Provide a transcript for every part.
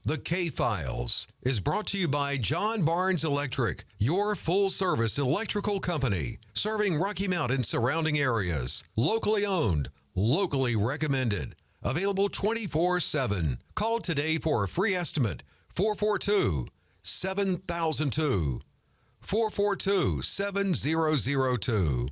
The K-Files is brought to you by John Barnes Electric, your full-service electrical company, serving Rocky Mount and surrounding areas. Locally owned, locally recommended. Available 24/7. Call today for a free estimate. 442-7002. 442-7002.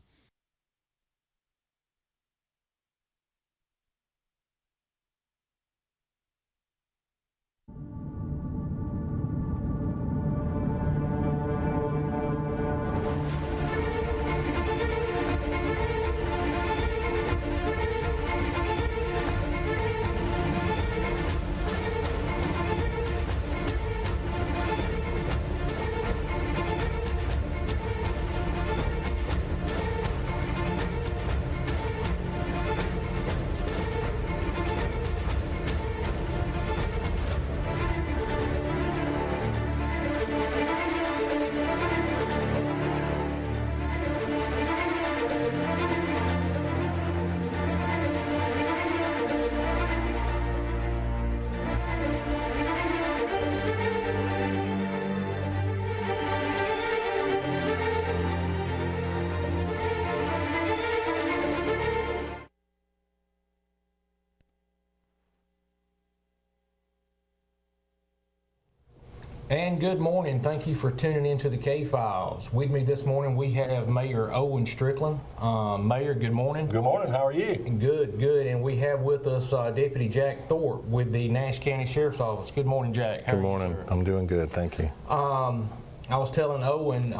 And good morning. Thank you for tuning in to the K-Files. With me this morning, we have Mayor Owen Strickland. Mayor, good morning. Good morning. How are you? Good, good. And we have with us Deputy Jack Thorpe with the Nash County Sheriff's Office. Good morning, Jack. How Good are you, morning. sir? I'm doing good, thank you. I was telling Owen,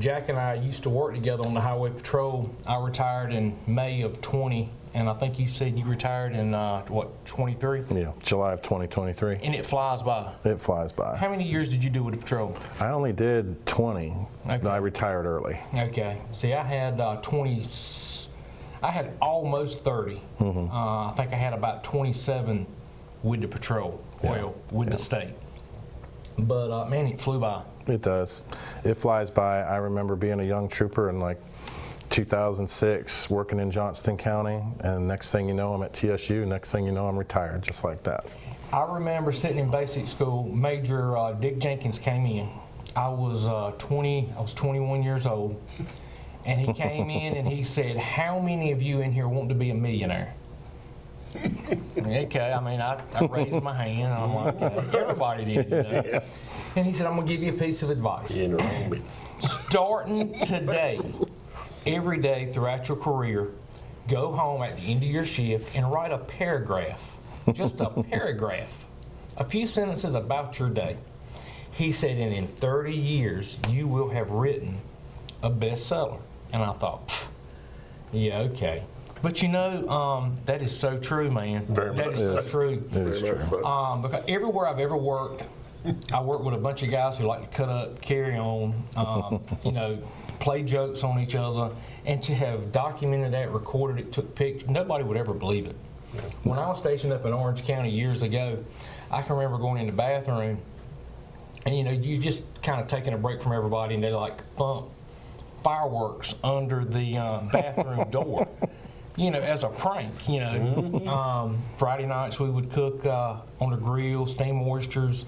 Jack and I used to work together on the Highway Patrol. I retired in May of 20, and I think you said you retired in, 23? Yeah, July of 2023. And it flies by. It flies by. How many years did you do with the patrol? I only did 20. Okay. I retired early. Okay. See, I had 20. I had almost 30. I think I had about 27 with the patrol. Yeah. Well, with the state. But man, it flew by. It does. It flies by. I remember being a young trooper in like 2006, working in Johnston County, and next thing you know, I'm at TSU. Next thing you know, I'm retired, just like that. I remember sitting in basic school. Major Dick Jenkins came in. I was 21 years old, and he came in and he said, "How many of you in here want to be a millionaire?" Okay, I mean, I raised my hand, and I'm like, okay, everybody did, you know? Yeah. And he said, "I'm gonna give you a piece of advice. In your own business. Starting today, every day throughout your career, go home at the end of your shift and write a paragraph, just a paragraph, a few sentences about your day." He said, "And in 30 years, you will have written a bestseller." And I thought, "Pfft, yeah, okay." But you know, that is so true, man. Very That much is so so. true. It is Very true. much so. Because everywhere I've ever worked, I work with a bunch of guys who like to cut up, carry on, you know, play jokes on each other, and to have documented that, recorded it, took pictures, nobody would ever believe it. When I was stationed up in Orange County years ago, I can remember going in the bathroom, and you know, you just kind of taking a break from everybody, and they like thump fireworks under the bathroom door. You know, as a prank, you know. Friday nights we would cook on the grill, steam oysters,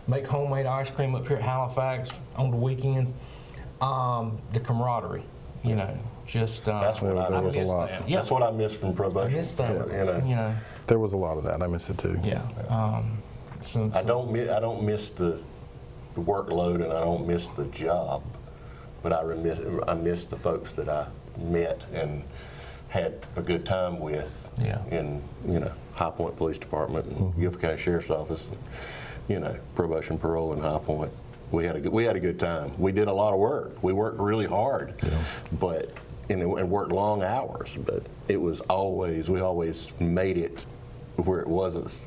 make homemade ice cream up here at Halifax on the weekends. The camaraderie, you know, just That's what I There was a miss lot. that. Yeah, That's what I miss from I probation. miss that. You know, There was a lot of that. I miss it too. Yeah. I don't miss the workload, and I don't miss the job, but I miss the folks that I met and had a good time with. Yeah. In High Point Police Department and Guilford County Sheriff's Office, and, probation, parole, and High Point. We had a good time. We did a lot of work. We worked really hard, but and worked long hours. But it was we always made it where it wasn't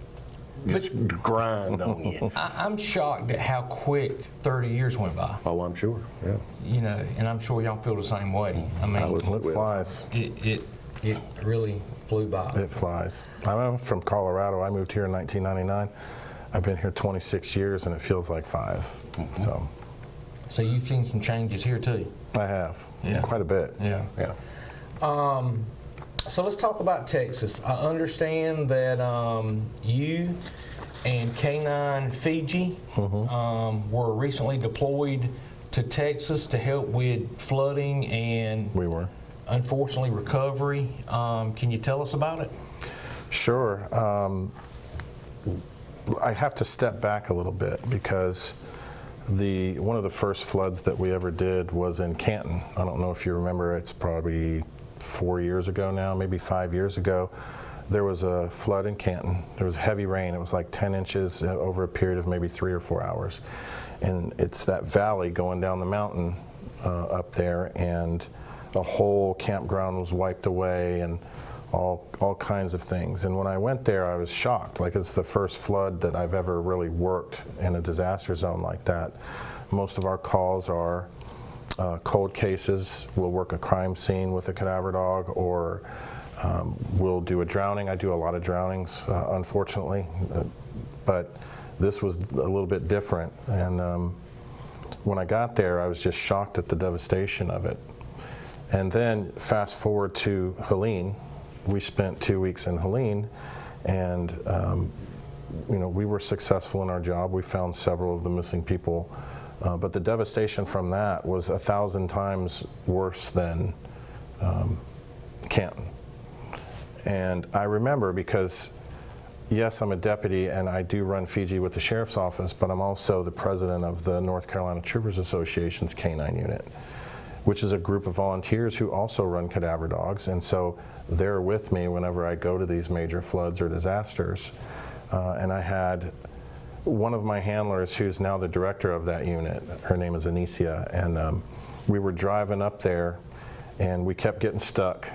just grind on you. I'm shocked at how quick 30 years went by. Oh, I'm sure. Yeah. You know, and I'm sure y'all feel the same way. I mean, It flies. it really flew by. It flies. I'm from Colorado. I moved here in 1999. I've been here 26 years, and it feels like 5. So you've seen some changes here too. I have. Yeah. Quite a bit. Yeah. Yeah. So let's talk about Texas. I understand that you and K9 Fiji were recently deployed to Texas to help with flooding and We were. unfortunately recovery. Can you tell us about it? Sure. I have to step back a little bit because one of the first floods that we ever did was in Canton. I don't know if you remember, it's probably 4 years ago now, maybe 5 years ago. There was a flood in Canton. There was heavy rain. It was like 10 inches over a period of maybe 3 or 4 hours. And it's that valley going down the mountain up there, and the whole campground was wiped away and all kinds of things. And when I went there, I was shocked. Like, it's the first flood that I've ever really worked in a disaster zone like that. Most of our calls are cold cases. We'll work a crime scene with a cadaver dog, or we'll do a drowning. I do a lot of drownings, unfortunately, but this was a little bit different. And when I got there, I was just shocked at the devastation of it. And then fast forward to Helene. We spent 2 weeks in Helene, and we were successful in our job. We found several of the missing people, but the devastation from that was 1,000 times worse than Canton. And I remember because, yes, I'm a deputy and I do run Fiji with the Sheriff's Office, but I'm also the president of the North Carolina Troopers Association's K9 unit, which is a group of volunteers who also run cadaver dogs. And so they're with me whenever I go to these major floods or disasters. And I had one of my handlers, who's now the director of that unit, her name is Anicia, and we were driving up there and we kept getting stuck.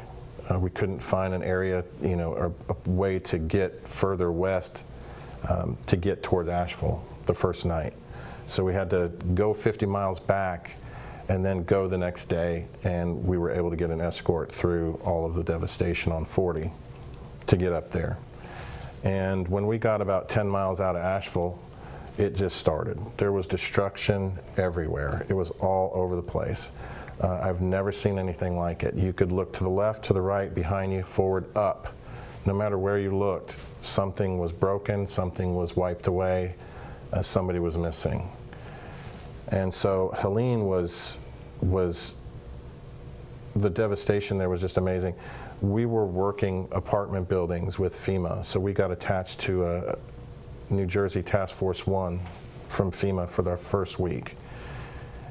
We couldn't find an area, or a way to get further west to get toward Asheville the first night. So we had to go 50 miles back and then go the next day, and we were able to get an escort through all of the devastation on 40 to get up there. And when we got about 10 miles out of Asheville, it just started. There was destruction everywhere. It was all over the place. I've never seen anything like it. You could look to the left, to the right, behind you, forward, up. No matter where you looked, something was broken, something was wiped away, somebody was missing. And so Helene was the devastation there was just amazing. We were working apartment buildings with FEMA, so we got attached to a New Jersey Task Force 1 from FEMA for their first week.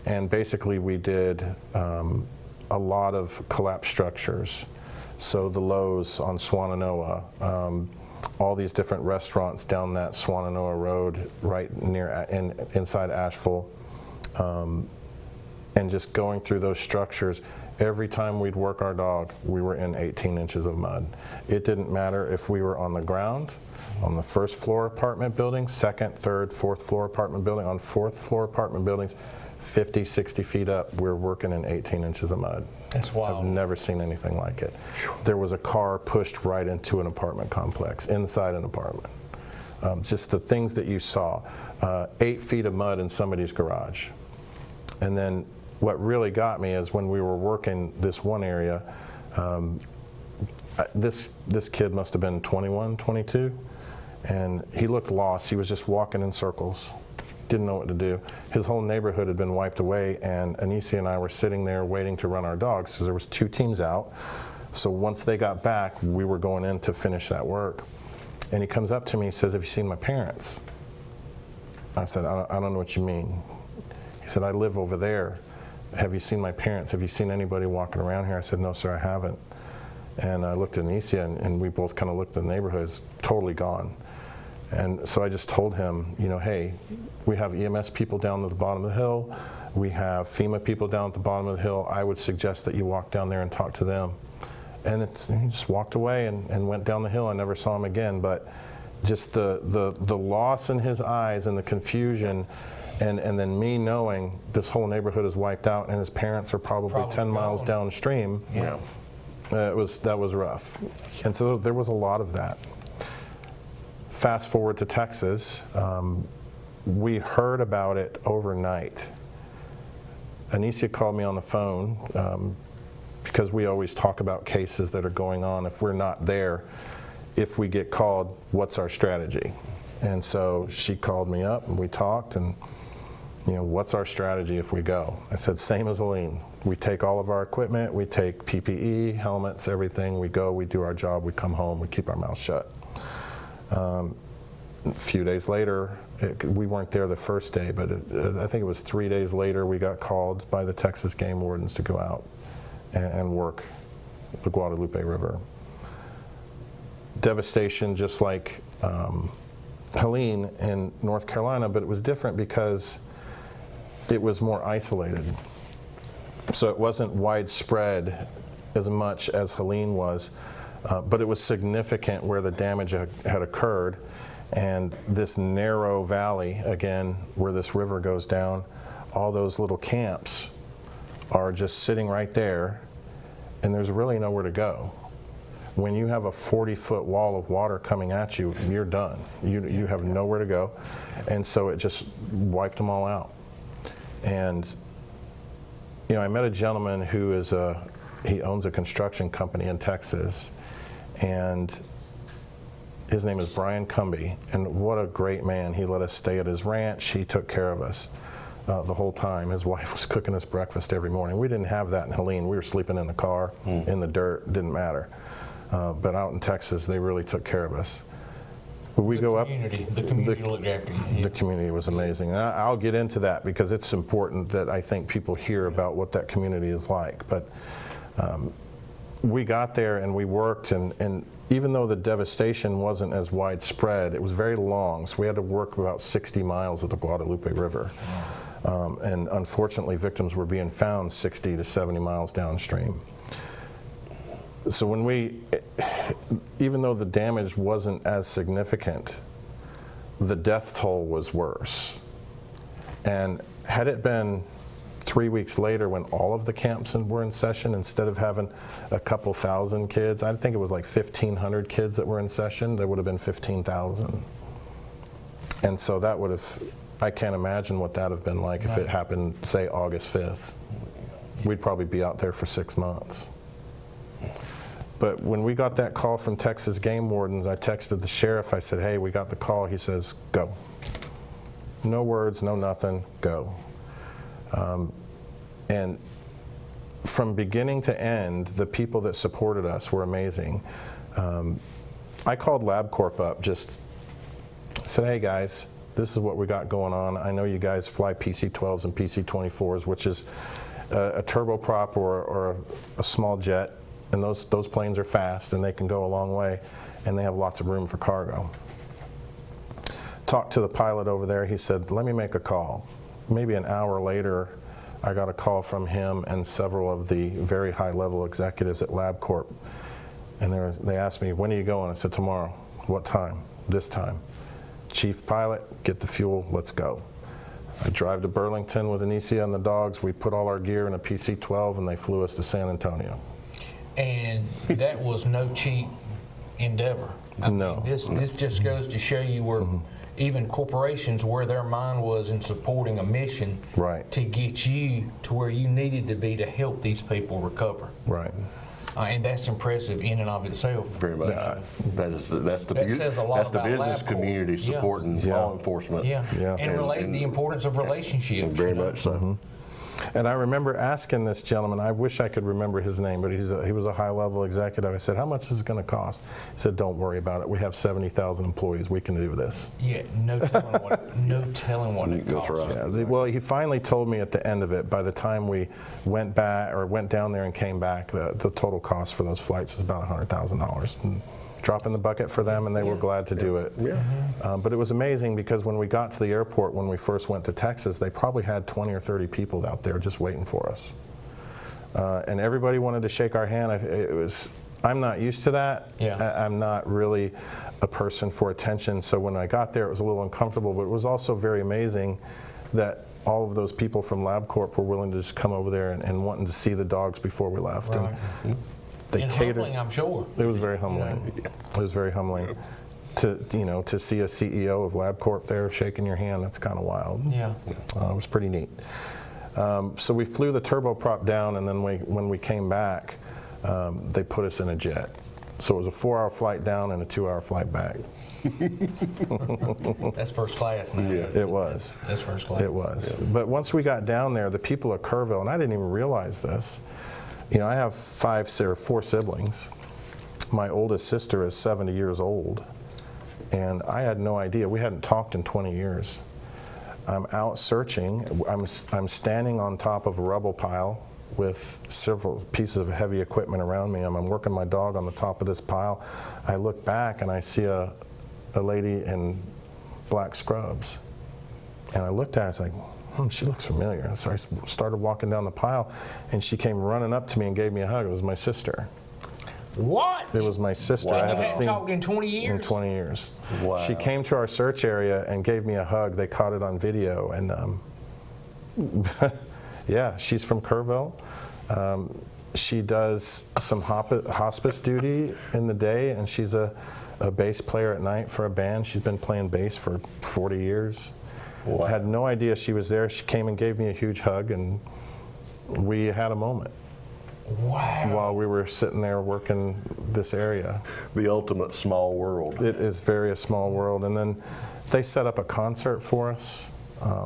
And basically we did a lot of collapsed structures. So the Lowe's on Swannanoa, all these different restaurants down that Swannanoa Road right near inside Asheville. And just going through those structures, every time we'd work our dog, we were in 18 inches of mud. It didn't matter if we were on the ground, on the first floor apartment building, second, third, fourth floor apartment building, on fourth floor apartment buildings, 50, 60 feet up, we're working in 18 inches of mud. That's wild. I've never seen anything like it. There was a car pushed right into an apartment complex, inside an apartment. Just the things that you saw. 8 feet of mud in somebody's garage. And then what really got me is when we were working this one area, this kid must have been 21, 22, and he looked lost. He was just walking in circles, didn't know what to do. His whole neighborhood had been wiped away, and Anicia and I were sitting there waiting to run our dogs, so there was 2 teams out. So once they got back, we were going in to finish that work. And he comes up to me, he says, "Have you seen my parents?" I said, I don't know what you mean." He said, "I live over there. Have you seen my parents? Have you seen anybody walking around here?" I said, "No, sir, I haven't." And I looked at Anicia, and we both kind of looked at the neighborhood. It's totally gone. And so I just told him, hey, we have EMS people down at the bottom of the hill. We have FEMA people down at the bottom of the hill. I would suggest that you walk down there and talk to them. And he just walked away and went down the hill. I never saw him again. But just the loss in his eyes and the confusion, and then me knowing this whole neighborhood is wiped out and his parents are probably 10 miles downstream. Yeah. That was rough. And so there was a lot of that. Fast forward to Texas, we heard about it overnight. Anicia called me on the phone because we always talk about cases that are going on. If we're not there, if we get called, what's our strategy? And so she called me up and we talked, and what's our strategy if we go? I said, same as Helene. We take all of our equipment, we take PPE, helmets, everything. We go, we do our job, we come home, we keep our mouth shut. A few days later, we weren't there the first day, but I think it was 3 days later, we got called by the Texas game wardens to go out and work the Guadalupe River. Devastation, just like Helene in North Carolina, but it was different because it was more isolated. So it wasn't widespread as much as Helene was, but it was significant where the damage had occurred. And this narrow valley, again, where this river goes down, all those little camps are just sitting right there, and there's really nowhere to go. When you have a 40-foot wall of water coming at you, you're done. You have nowhere to go. And so it just wiped them all out. And I met a gentleman who he owns a construction company in Texas, and his name is Brian Cumby, and what a great man. He let us stay at his ranch. He took care of us the whole time. His wife was cooking us breakfast every morning. We didn't have that in Helene. We were sleeping in the car, in the dirt, didn't matter. But out in Texas, they really took care of us. We go up. The community looked after you. The community was amazing. And I'll get into that because it's important that I think people hear about what that community is like. But we got there and we worked, and even though the devastation wasn't as widespread, it was very long. So we had to work about 60 miles of the Guadalupe River. And unfortunately, victims were being found 60 to 70 miles downstream. So even though the damage wasn't as significant, the death toll was worse. And had it been 3 weeks later when all of the camps were in session, instead of having a couple thousand kids, I think it was like 1,500 kids that were in session, there would have been 15,000. And so that would have, I can't imagine what that would have been like if it happened, say, August 5th. We'd probably be out there for 6 months. But when we got that call from Texas game wardens, I texted the sheriff. I said, hey, we got the call. He says, go. No words, no nothing, go. And from beginning to end, the people that supported us were amazing. I called LabCorp up, just said, hey guys, this is what we got going on. I know you guys fly PC-12s and PC-24s, which is a turboprop or a small jet. And those planes are fast and they can go a long way, and they have lots of room for cargo. Talked to the pilot over there. He said, let me make a call. Maybe an hour later, I got a call from him and several of the very high-level executives at LabCorp. And they asked me, when are you going? I said, tomorrow. What time? This time. Chief pilot, get the fuel, let's go. I drive to Burlington with Anicia and the dogs. We put all our gear in a PC-12, and they flew us to San Antonio. And that was no cheap endeavor. No. This just goes to show you where even corporations, where their mind was in supporting a mission to get you to where you needed to be to help these people recover. Right. And that's impressive in and of itself. Very much. That's the says a lot that's the about business LabCorp. community supporting law enforcement. And the importance of relationships. Very much so. And I remember asking this gentleman, I wish I could remember his name, but he was a high-level executive. I said, how much is it going to cost? He said, don't worry about it. We have 70,000 employees. We can do this. Yeah, no telling what it costs. That's right. Yeah, well, he finally told me at the end of it, by the time we went down there and came back, the total cost for those flights was about $100,000. Drop in the bucket for them, and they were glad to do it. But it was amazing because when we got to the airport, when we first went to Texas, they probably had 20 or 30 people out there just waiting for us. And everybody wanted to shake our hand. I'm not used to that. I'm not really a person for attention, so when I got there, it was a little uncomfortable, but it was also very amazing that all of those people from LabCorp were willing to just come over there and wanting to see the dogs before we left. Right. And catered. Humbling, I'm sure. It was very humbling. It was very humbling to see a CEO of LabCorp there shaking your hand. That's kind of wild. It was pretty neat. So we flew the turboprop down, and then when we came back, they put us in a jet. So it was a 4-hour flight down and a 2-hour flight back. That's first class now. Yeah. It was. That's first class. It was. But once we got down there, the people of Kerrville, and I didn't even realize this, you know, I have 4 siblings. My oldest sister is 70 years old, and I had no idea. We hadn't talked in 20 years. I'm out searching. I'm standing on top of a rubble pile with several pieces of heavy equipment around me. I'm working my dog on the top of this pile. I look back and I see a lady in black scrubs. And I looked at her, I was like, she looks familiar. So I started walking down the pile, and she came running up to me and gave me a hug. It was my sister. What? It was my sister. Wow. I You haven't hadn't seen talked in 20 years? in 20 years. Wow. She came to our search area and gave me a hug. They caught it on video, and yeah, she's from Kerrville. She does some hospice duty in the day, and she's a bass player at night for a band. She's been playing bass for 40 years. Wow. Had no idea she was there. She came and gave me a huge hug, and we had a moment Wow. while we were sitting there working this area. The ultimate small world. It is very a small world. And then they set up a concert for us.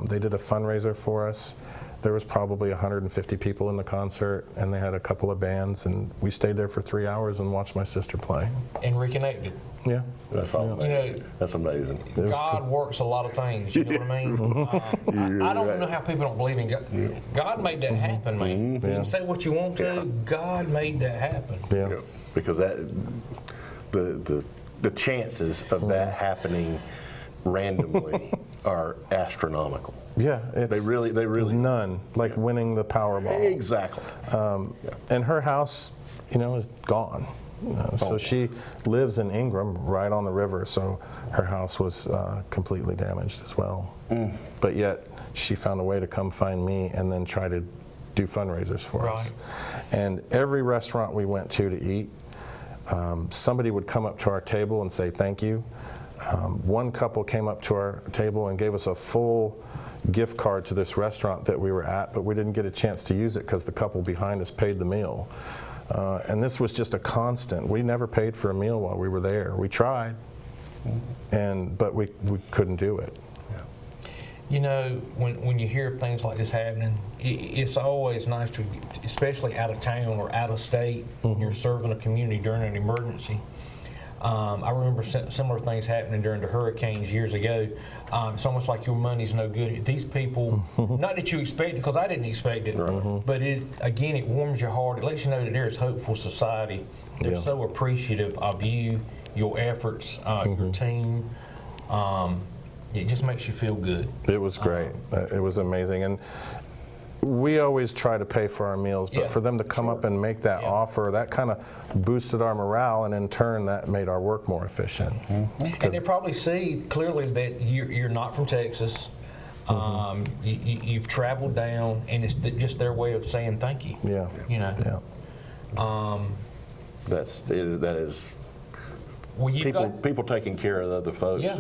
They did a fundraiser for us. There was probably 150 people in the concert, and they had a couple of bands, and we stayed there for 3 hours and watched my sister play. And reconnected. Yeah. That's all. You know, That's amazing. God works a lot of things, you know what I mean? I don't know how people don't believe in God. God made that happen, man. You can say what you want to, God made that happen. Yeah. Yeah, because the chances of that happening randomly are astronomical. Yeah. They really none. Like winning the Powerball. Exactly. And her house, you know, is gone. So she lives in Ingram, right on the river. So her house was completely damaged as well. But yet she found a way to come find me and then try to do fundraisers for us. Right. And every restaurant we went to eat, somebody would come up to our table and say thank you. One couple came up to our table and gave us a full gift card to this restaurant that we were at, but we didn't get a chance to use it because the couple behind us paid the meal. And this was just a constant. We never paid for a meal while we were there. We tried, but we couldn't do it. You know, when you hear things like this happening, it's always nice to, especially out of town or out of state, when you're serving a community during an emergency. I remember similar things happening during the hurricanes years ago. It's almost like your money's no good. These people, not that you expect it, because I didn't expect it, but it warms your heart. It lets you know that there's hope for society. They're so appreciative of you, your efforts, your team. It just makes you feel good. It was great. It was amazing. And we always try to pay for our meals, but for them to come up and make that offer, that kind of boosted our morale, and in turn that made our work more efficient. And they probably see clearly that you're not from Texas. You've traveled down, and it's just their way of saying thank you. Yeah. You know. Yeah. That is Well, you've got people taking care of other folks. Yeah.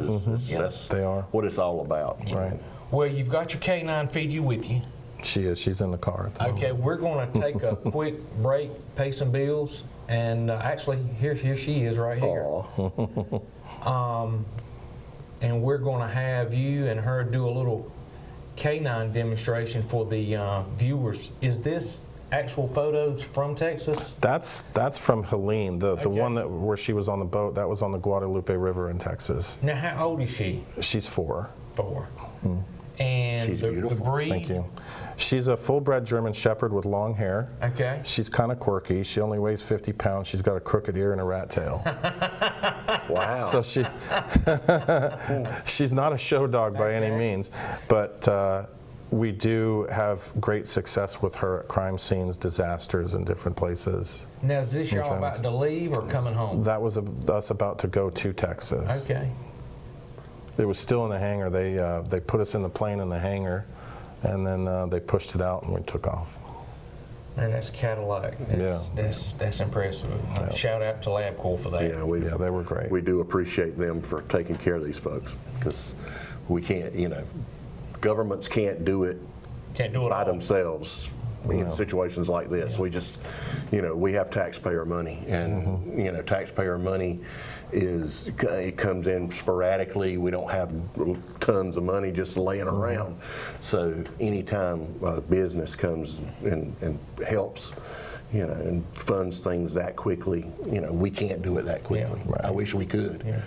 That's They are. what it's all about. Right. well, you've got your K9 Fiji with you. She is. She's in the car at the moment. Okay, we're going to take a quick break, pay some bills, and actually, here she is right here. Aw. And we're going to have you and her do a little K9 demonstration for the viewers. Is this actual photos from Texas? That's from Helene, the Okay. one where she was on the boat. That was on the Guadalupe River in Texas. Now, how old is she? She's 4. 4. And She's the beautiful. breed? Thank you. She's a full-bred German Shepherd with long hair. Okay. She's kind of quirky. She only weighs 50 pounds. She's got a crooked ear and a rat tail. Wow. So she's not a show dog by any means, but we do have great success with her at crime scenes, disasters, and different places. Now, is this y'all Insurance. about to leave or coming home? That was us about to go to Texas. Okay. It was still in the hangar. They put us in the plane in the hangar, and then they pushed it out and we took off. Man, that's Cadillac. That's impressive. Shout out to LabCorp for that. Yeah, They were great. We do appreciate them for taking care of these folks, because we can't, governments can't do it Can't do it by all. themselves. in situations like this. We just, we have taxpayer money, and taxpayer money it comes in sporadically. We don't have tons of money just laying around. So anytime a business comes and helps, and funds things that quickly, we can't do it that quickly. Yeah. I wish we could. Yeah.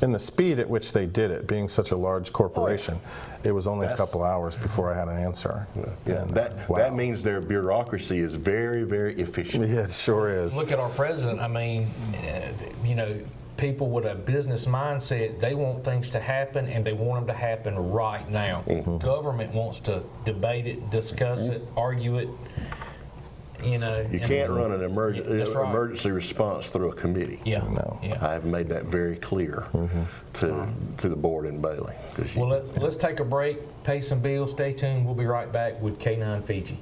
And the speed at which they did it, being such a large corporation, it was only a couple hours before I had an answer. Yeah, And, that means their bureaucracy is very, very efficient. Yeah, it sure is. Look at our president. I mean, people with a business mindset, they want things to happen, and they want them to happen right now. Government wants to debate it, discuss it, argue it. You can't run an That's right. emergency response through a committee. Yeah. No. Yeah. I've made that very clear to the board in Bailey. Well, let's take a break, pay some bills, stay tuned. We'll be right back with K9 Fiji.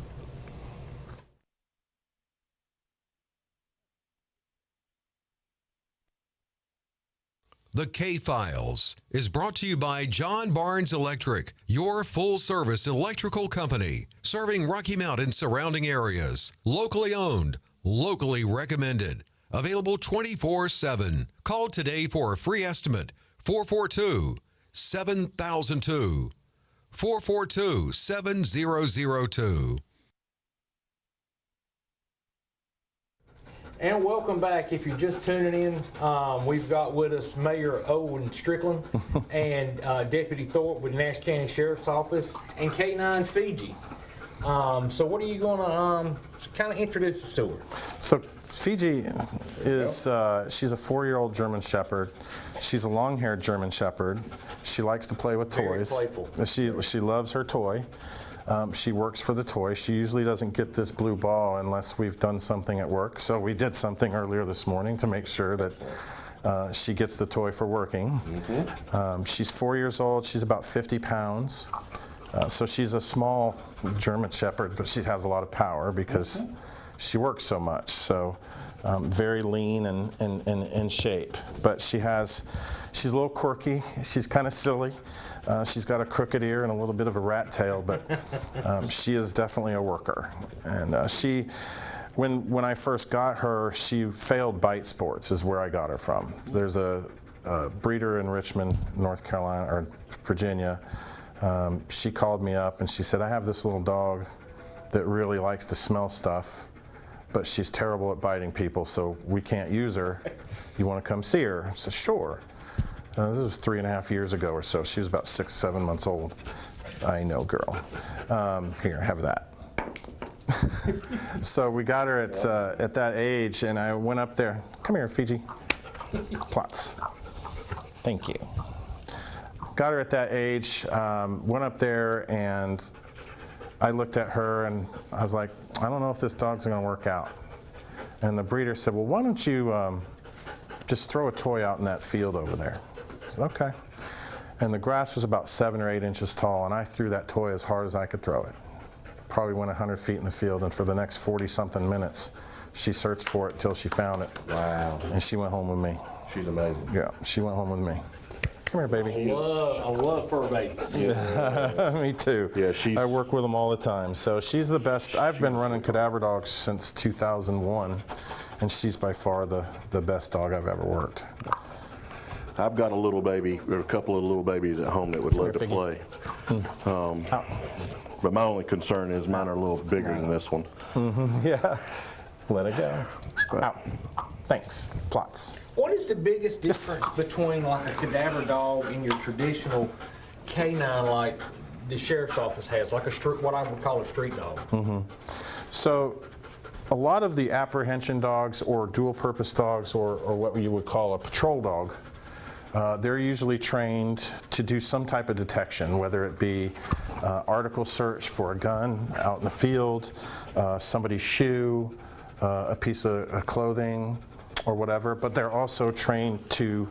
The K-Files is brought to you by John Barnes Electric, your full-service electrical company, serving Rocky Mount and surrounding areas. Locally owned, locally recommended, available 24/7. Call today for a free estimate, 442-7002, 442-7002. And welcome back. If you're just tuning in, we've got with us Mayor Owen Strickland and Deputy Thorpe with Nash County Sheriff's Office and K9 Fiji. So what are you going to kind of introduce us to her? So Fiji is, she's a 4-year-old German Shepherd. She's a long-haired German Shepherd. She likes to play with Very toys. playful. She loves her toy. She works for the toy. She usually doesn't get this blue ball unless we've done something at work. So we did something earlier this morning to make sure that she gets the toy for working. She's 4 years old. She's about 50 pounds. So she's a small German Shepherd, but she has a lot of power because she works so much. So very lean and in shape. But she's a little quirky. She's kind of silly. She's got a crooked ear and a little bit of a rat tail, but she is definitely a worker. And when I first got her, she failed bite sports is where I got her from. There's a breeder in Richmond, North Carolina, or Virginia. She called me up and she said, I have this little dog that really likes to smell stuff, but she's terrible at biting people, so we can't use her. You want to come see her? I said, sure. This was 3.5 years ago or so. She was about 6, 7 months old. I know, girl. Here, have that. So we got her at that age, and I went up there. Come here, Fiji. Plots. Thank you. Got her at that age, went up there, and I looked at her, and I was like, I don't know if this dog's going to work out. And the breeder said, well, why don't you just throw a toy out in that field over there? I said, okay. And the grass was about 7 or 8 inches tall, and I threw that toy as hard as I could throw it. Probably went 100 feet in the field, and for the next 40-something minutes, she searched for it till she found it. Wow. And she went home with me. She's amazing. Yeah, she went home with me. Come here, baby. I love fur babies. Me too. Yeah, I work with them all the time. So she's the best. I've been running cadaver dogs since 2001, and she's by far the best dog I've ever worked. I've got a little baby, or a couple of little babies at home that would love to Figgy. play. But my only concern is mine are a little bigger than this one. Yeah. Let it go. Out. Thanks. Plots. What is the biggest difference between like a cadaver dog and your traditional canine like the sheriff's office has, like what I would call a street dog? So a lot of the apprehension dogs or dual purpose dogs or what you would call a patrol dog, they're usually trained to do some type of detection, whether it be article search for a gun out in the field, somebody's shoe, a piece of clothing, or whatever. But they're also trained to,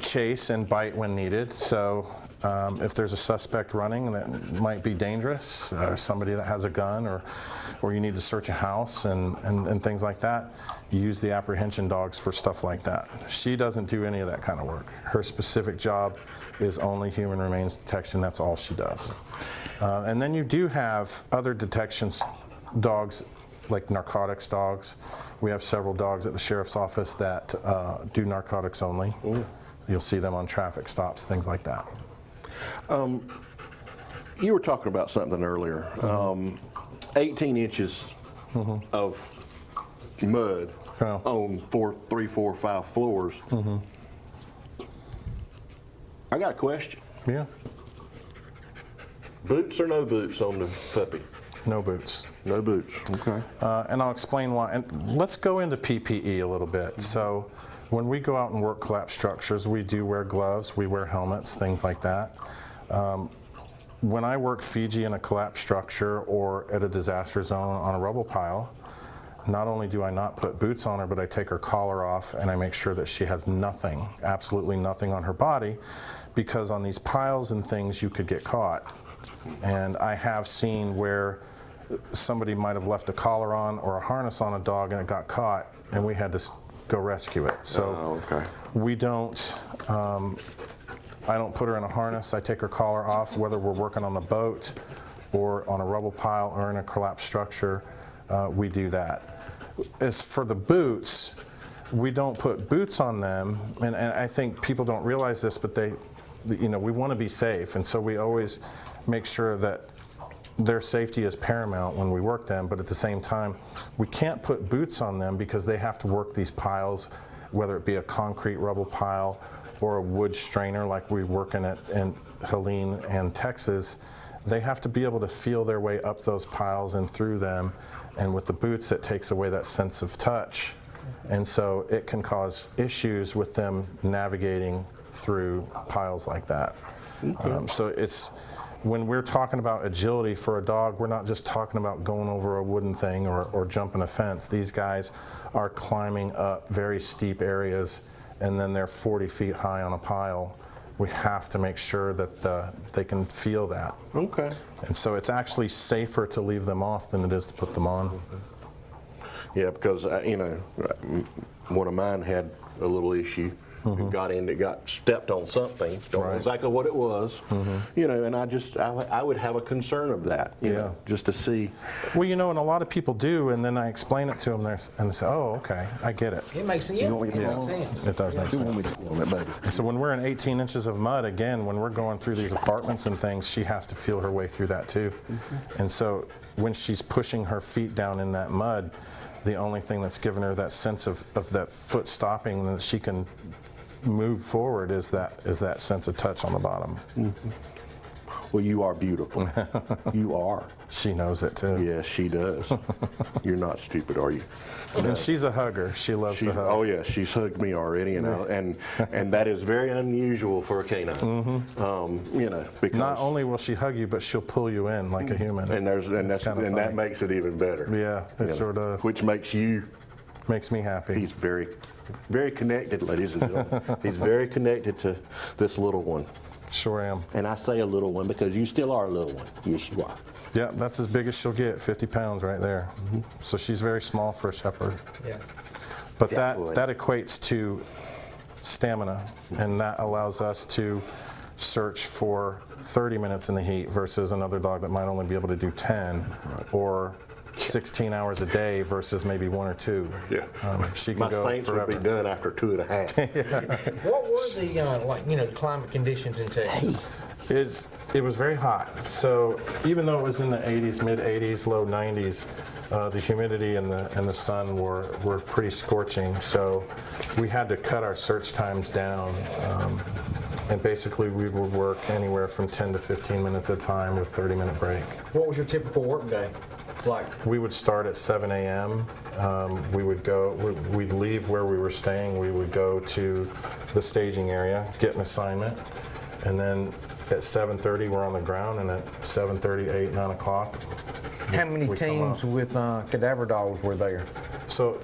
chase and bite when needed. So If there's a suspect running that might be dangerous, somebody that has a gun, or you need to search a house and things like that, use the apprehension dogs for stuff like that. She doesn't do any of that kind of work. Her specific job is only human remains detection. That's all she does. And then you do have other detections dogs, like narcotics dogs. We have several dogs at the sheriff's office that do narcotics only. Ooh. You'll see them on traffic stops, things like that. You were talking about something earlier. 18 inches of mud on 3, 4, 5 floors. I got a question. Yeah. Boots or no boots on the puppy? No boots. No boots. Okay. And I'll explain why. And let's go into PPE a little bit. So when we go out and work collapsed structures, we do wear gloves, we wear helmets, things like that. When I work Fiji in a collapsed structure or at a disaster zone on a rubble pile, not only do I not put boots on her, but I take her collar off and I make sure that she has nothing, absolutely nothing on her body, because on these piles and things you could get caught. And I have seen where somebody might have left a collar on or a harness on a dog and it got caught and we had to go rescue it. So we don't, I don't put her in a harness. I take her collar off, whether we're working on the boat or on a rubble pile or in a collapsed structure, we do that. As for the boots, we don't put boots on them, and I think people don't realize this, but we want to be safe, and so we always make sure that their safety is paramount when we work them, but at the same time, we can't put boots on them because they have to work these piles, whether it be a concrete rubble pile or a wood strainer like we work in Helene and Texas. They have to be able to feel their way up those piles and through them, and with the boots it takes away that sense of touch, and so it can cause issues with them navigating through piles like that. So it's, when we're talking about agility for a dog, we're not just talking about going over a wooden thing or jumping a fence. These guys are climbing up very steep areas and then they're 40 feet high on a pile. We have to make sure that they can feel that. Okay. And so it's actually safer to leave them off than it is to put them on. Yeah, because, one of mine had a little issue. Got stepped on something, don't know exactly what it was, and I would have a concern of that, you know, just to see. Well, and a lot of people do, and then I explain it to them, and they say, oh, okay, I get it. It makes sense. It does make sense. And so when we're in 18 inches of mud, again, when we're going through these apartments and things, she has to feel her way through that too. And so when she's pushing her feet down in that mud, the only thing that's given her that sense of that foot stopping, that she can move forward, is that sense of touch on the bottom. Well, you are beautiful. You are. She knows it too. Yes, she does. You're not stupid, are you? And she's a hugger. She loves to hug. Oh yeah, she's hugged me already, and that is very unusual for a canine. Because not only will she hug you, but she'll pull you in like a human. And that makes it even better. Yeah, it sure does. Which makes me happy. He's very, very connected, ladies and gentlemen. He's very connected to this little one. Sure am. And I say a little one because you still are a little one. Yes, you are. Yeah, that's as big as she'll get, 50 pounds right there. So she's very small for a shepherd. Yeah. But that equates to stamina, and that allows us to search for 30 minutes in the heat versus another dog that might only be able to do 10, or 16 hours a day versus maybe 1 or 2. Yeah. She can My go Saints forever. would be done after 2.5. What were the climate conditions in Texas? It was very hot. So even though it was in the 80s, mid 80s, low 90s, the humidity and the sun were pretty scorching. So we had to cut our search times down. And basically we would work anywhere from 10 to 15 minutes at a time with 30-minute break. What was your typical work day like? We would start at 7 a.m. We'd leave where we were staying. We would go to the staging area, get an assignment, and then at 7:30 we're on the ground, and at 7:30, 8, 9 o'clock. How many teams with cadaver dogs were there? So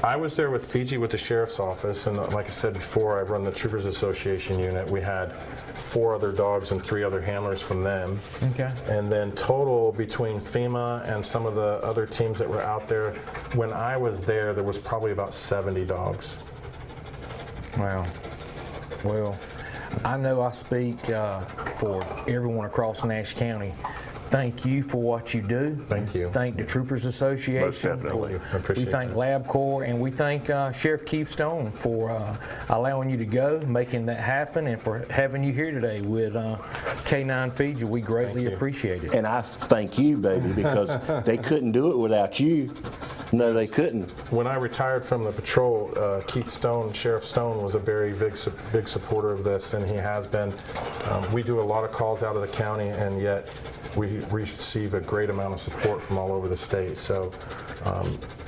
I was there with Fiji with the Sheriff's Office, and like I said before, I run the Troopers Association unit. We had 4 other dogs and 3 other handlers from them. Okay. And then total between FEMA and some of the other teams that were out there, when I was there was probably about 70 dogs. Wow. Well, I know I speak for everyone across Nash County. Thank you for what you do. Thank you. Thank the Troopers Association. Most definitely. I appreciate We thank that. LabCorp, and we thank Sheriff Keith Stone for allowing you to go, making that happen, and for having you here today with K9 Fiji. We greatly you. appreciate it. And I thank you, baby, because they couldn't do it without you. No, they couldn't. When I retired from the patrol, Keith Stone, Sheriff Stone, was a very big supporter of this, and he has been. We do a lot of calls out of the county, and yet we receive a great amount of support from all over the state. So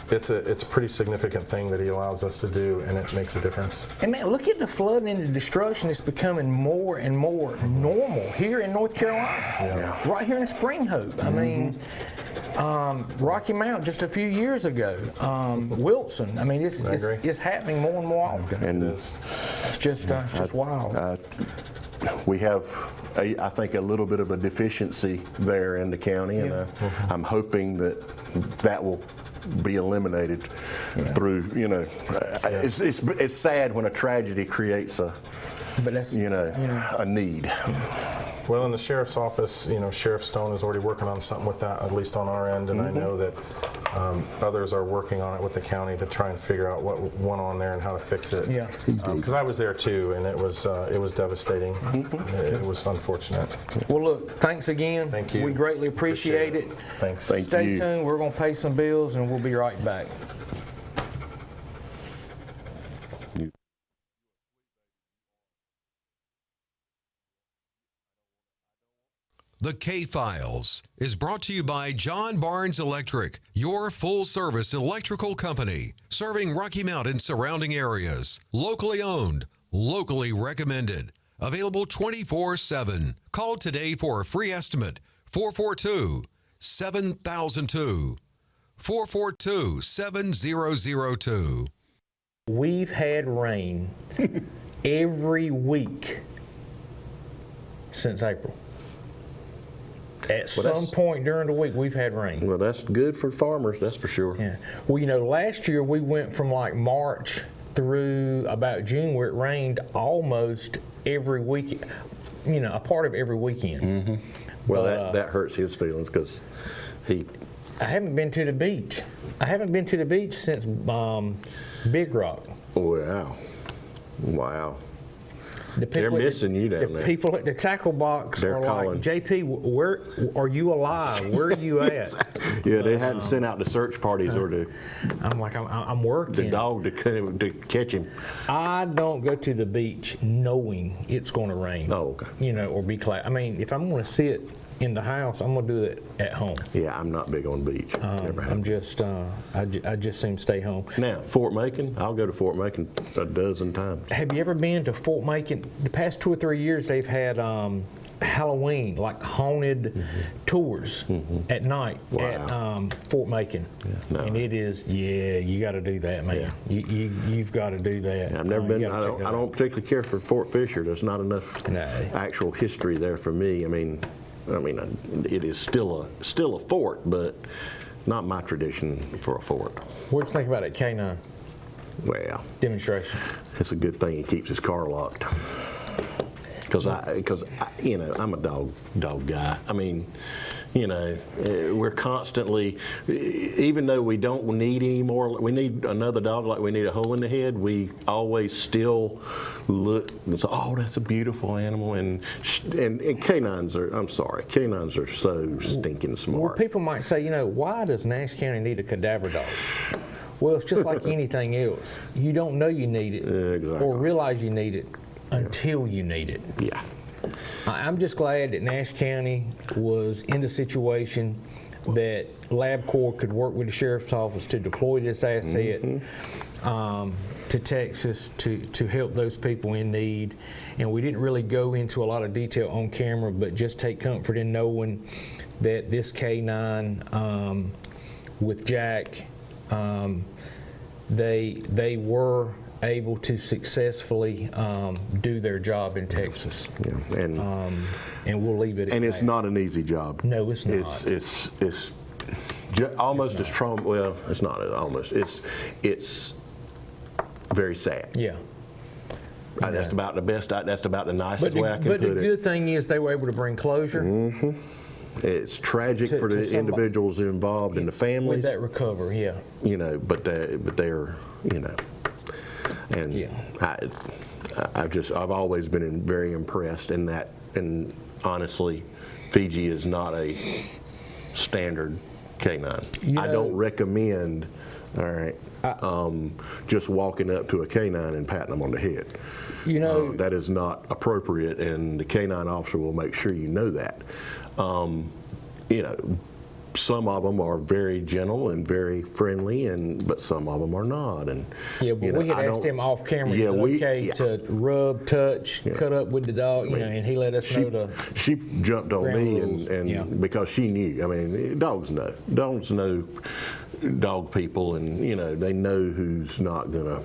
it's a pretty significant thing that he allows us to do, and it makes a difference. And man, look at the flooding and the destruction. It's becoming more and more normal here in North Carolina, right here in Spring Hope. I mean, Rocky Mount just a few years ago, Wilson. I mean, it's happening more and more often. And It's just wild. we have, I think, a little bit of a deficiency there in the county, and I'm hoping that will be eliminated through, it's sad when a tragedy creates a need. Well, in the Sheriff's Office, Sheriff Stone is already working on something with that, at least on our end, and I know that others are working on it with the county to try and figure out what went on there and how to fix it. Yeah. Because I was there too, and it was devastating. It was unfortunate. Well, look, thanks again. Thank you. We greatly appreciate it. Thanks. Stay tuned. We're going to pay some bills, and we'll be right back. The K-Files is brought to you by John Barnes Electric, your full-service electrical company, serving Rocky Mount and surrounding areas. Locally owned, locally recommended, available 24/7. Call today for a free estimate, 442-7002, 442-7002. We've had rain every week since April. At some point during the week, we've had rain. Well, that's good for farmers, that's for sure. Yeah. Well, last year we went from like March through about June where it rained almost every week, a part of every weekend. Well, that hurts his feelings because I haven't been to the beach. I haven't been to the beach since Big Rock. Wow. They're people missing you down there. The people at the tackle box They're are calling. like, JP, where are you alive? Where are you at? Yeah, they hadn't sent out the search parties or I'm like, I'm working. the dog to catch him. I don't go to the beach knowing it's going to rain. Oh, okay. Or be cloudy. I mean, if I'm going to sit in the house, I'm going to do it at home. Yeah, I'm not big on the beach. Never have. I'm just, I just seem to stay home. Now, Fort Macon, I'll go to Fort Macon a dozen times. Have you ever been to Fort Macon? The past 2 or 3 years, they've had Halloween, like haunted tours at night at Fort Macon. No. And it is, you got to do that, man. You've got to do that. I've never been. I don't particularly care for Fort Fisher. There's not enough actual history there for me. I mean, it is still a fort, but not my tradition for a fort. What do you think about that K9 Well, demonstration? it's a good thing he keeps his car locked. Because I'm a dog guy. I mean, we're constantly, even though we don't need any more, we need another dog like we need a hole in the head, we always still look and say, oh, that's a beautiful animal. And canines are so stinking smart. Well, people might say, why does Nash County need a cadaver dog? Well, it's just like anything else. You don't know you need it Exactly. or realize you need it until you need it. Yeah. I'm just glad that Nash County was in the situation that LabCorp could work with the Sheriff's Office to deploy this asset to Texas to help those people in need. And we didn't really go into a lot of detail on camera, but just take comfort in knowing that this K9 with Jack, they were able to successfully do their job in Texas. Yeah, And we'll leave it at and it's that. not an easy job. No, it's not. It's almost as trauma. Well, it's not almost. It's very sad. Yeah. That's about the best. That's about the nicest way I can But put the it. good thing is they were able to bring closure It's tragic to for the somebody- individuals involved and the with families. that recovery, yeah. You know, but they're, you know, and Yeah. I've always been very impressed in that. And honestly, Fiji is not a standard canine. You I know- don't recommend, all right, just walking up to a canine and patting them on the head. You know, That is not appropriate, and the canine officer will make sure you know that. You know, some of them are very gentle and very friendly, but some of them are not. And yeah, but you know, we had I asked don't- him off camera, Yeah, is it okay yeah. to rub, touch, cut up with the dog, you know, and he let us know to. She jumped on ground me, rules, and yeah. because she knew. I mean, dogs know. Dogs know dog people, and you know they know who's not gonna,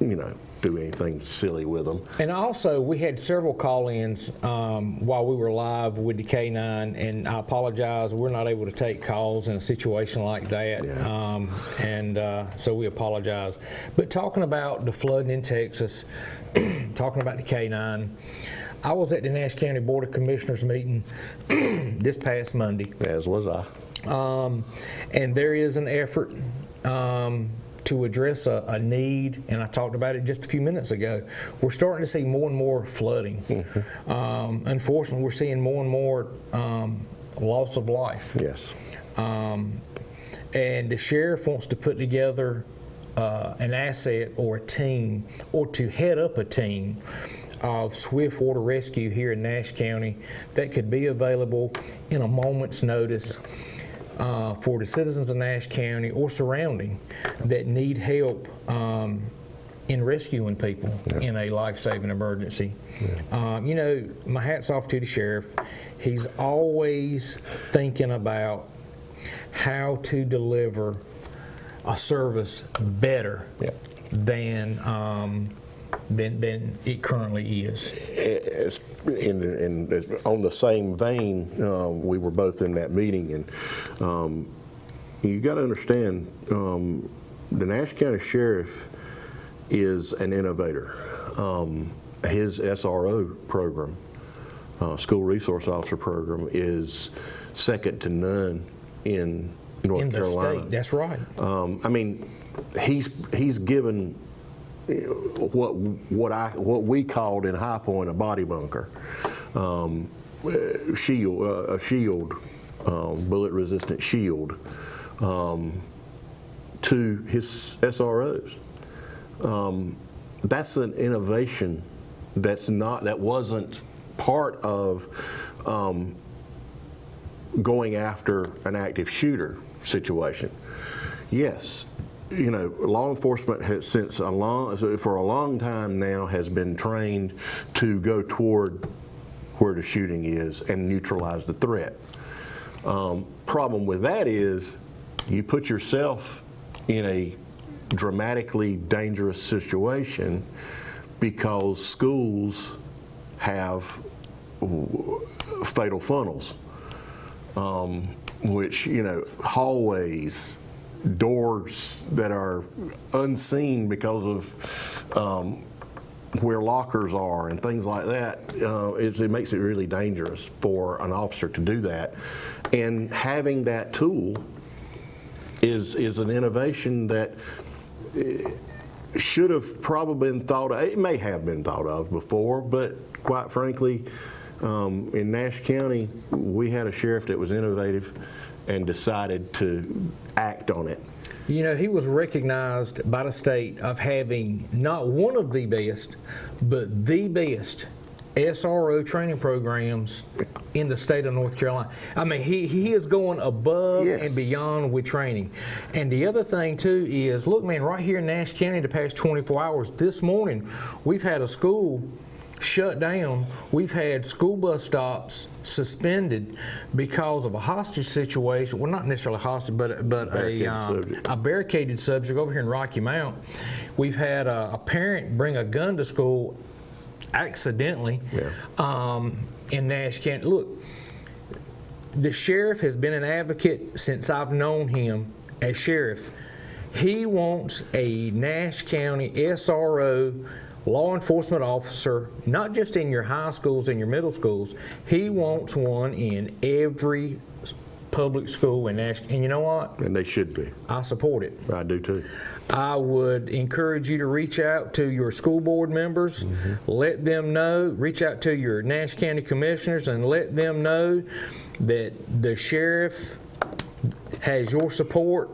you know, do anything silly with them. And also, we had several call-ins while we were live with the K9, and I apologize, we're not able to take calls in a situation like that, Yeah. so we apologize. But talking about the flooding in Texas, talking about the K9, I was at the Nash County Board of Commissioners meeting this past Monday. As was I. And there is an effort to address a need, and I talked about it just a few minutes ago. We're starting to see more and more flooding. Unfortunately, we're seeing more and more loss of life. Yes. And the sheriff wants to put together an asset or a team, or to head up a team of swift water rescue here in Nash County that could be available in a moment's notice for the citizens of Nash County or surrounding that need help in rescuing people in a life-saving emergency. You know, my hat's off to the sheriff. He's always thinking about how to deliver a service better than it currently is. On the same vein, we were both in that meeting, and you got to understand, the Nash County Sheriff is an innovator. His SRO program, School Resource Officer program, is second to none in North In the Carolina. state, that's right. I mean, he's given what we called in High Point a body bunker, a shield, bullet-resistant shield, to his SROs. That's an innovation that wasn't part of going after an active shooter situation. Yes, you know, law enforcement has for a long time now has been trained to go toward where the shooting is and neutralize the threat. Problem with that is you put yourself in a dramatically dangerous situation because schools have fatal funnels, which, you know, hallways, doors that are unseen because of where lockers are and things like that. It makes it really dangerous for an officer to do that. And having that tool is an innovation that should have probably been thought of. It may have been thought of before, but quite frankly, in Nash County, we had a sheriff that was innovative and decided to act on it. You know, he was recognized by the state of having not one of the best, but the best SRO training programs in the state of North Carolina. I mean, he is going above Yes. and beyond with training. And the other thing, too, is, look, man, right here in Nash County the past 24 hours, this morning, we've had a school shut down. We've had school bus stops suspended because of a hostage situation. Well, not necessarily hostage, but a barricaded subject over here in Rocky Mount. We've had a parent bring a gun to school accidentally in Nash County. Look, the sheriff has been an advocate since I've known him as sheriff. He wants a Nash County SRO law enforcement officer, not just in your high schools and your middle schools. He wants one in every public school in Nash. And you know what? And they should be. I support it. I do too. I would encourage you to reach out to your school board members, let them know, reach out to your Nash County commissioners and let them know that the sheriff has your support,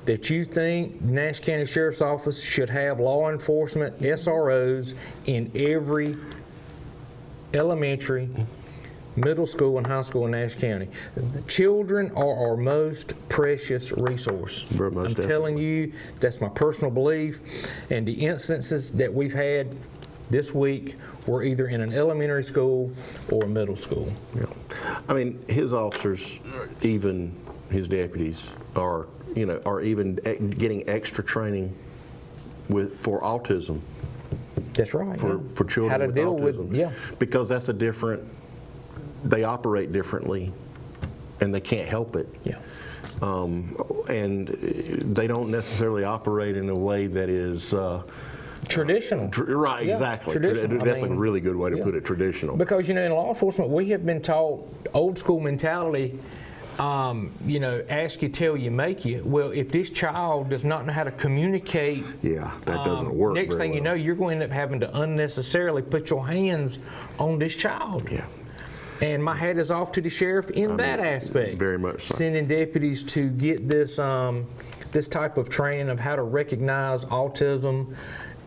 that you think Nash County Sheriff's Office should have law enforcement SROs in every elementary, middle school, and high school in Nash County. Children are our most precious resource. I'm telling you, that's my personal belief. And the instances that we've had this week were either in an elementary school or a middle school. Yeah. I mean, his officers, even his deputies, are even getting extra training for autism. That's right. For children how to with deal autism. with Because that's a different. They operate differently, and they can't help it. Yeah. And they don't necessarily operate in a way that is Traditional. Right, Yeah, exactly. traditional. That's a really good way to put it, traditional. Because, in law enforcement, we have been taught old school mentality, ask you, tell you, make you. Well, if this child does not know how to communicate, yeah, that doesn't work. Next thing you know, you're going to end up having to unnecessarily put your hands on this child. Yeah. And my hat is off to the sheriff in that aspect. Very much so. Sending deputies to get this this type of training of how to recognize autism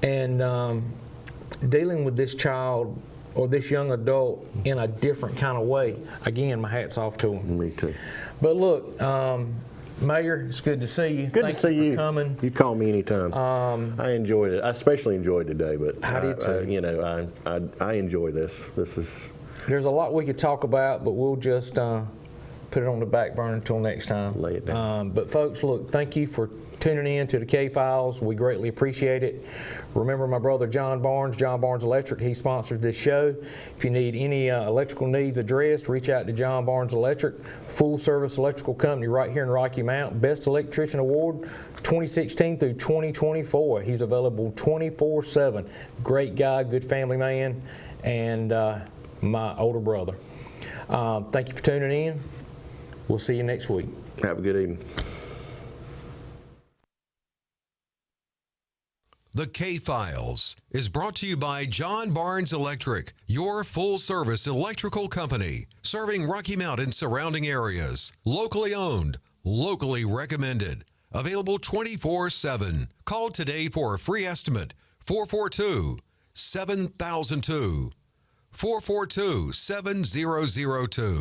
and dealing with this child or this young adult in a different kind of way. Again, my hat's off to him. Me too. But look, Mayor, it's good to see you. Good to see you. For coming. You call me anytime. I enjoyed it. I especially enjoyed today, but I did too. I enjoy this. This is. There's a lot we could talk about, but we'll just put it on the back burner until next time. Lay it down. But folks, look, thank you for tuning in to the K-Files. We greatly appreciate it. Remember my brother John Barnes Electric. He sponsors this show. If you need any electrical needs addressed, reach out to John Barnes Electric, full service electrical company right here in Rocky Mount. Best Electrician Award 2016 through 2024. He's available 24/7. Great guy, good family man, and my older brother. Thank you for tuning in. We'll see you next week. Have a good evening. The K-Files is brought to you by John Barnes Electric, your full-service electrical company, serving Rocky Mount and surrounding areas. Locally owned, locally recommended, available 24/7. Call today for a free estimate, 442-7002, 442-7002.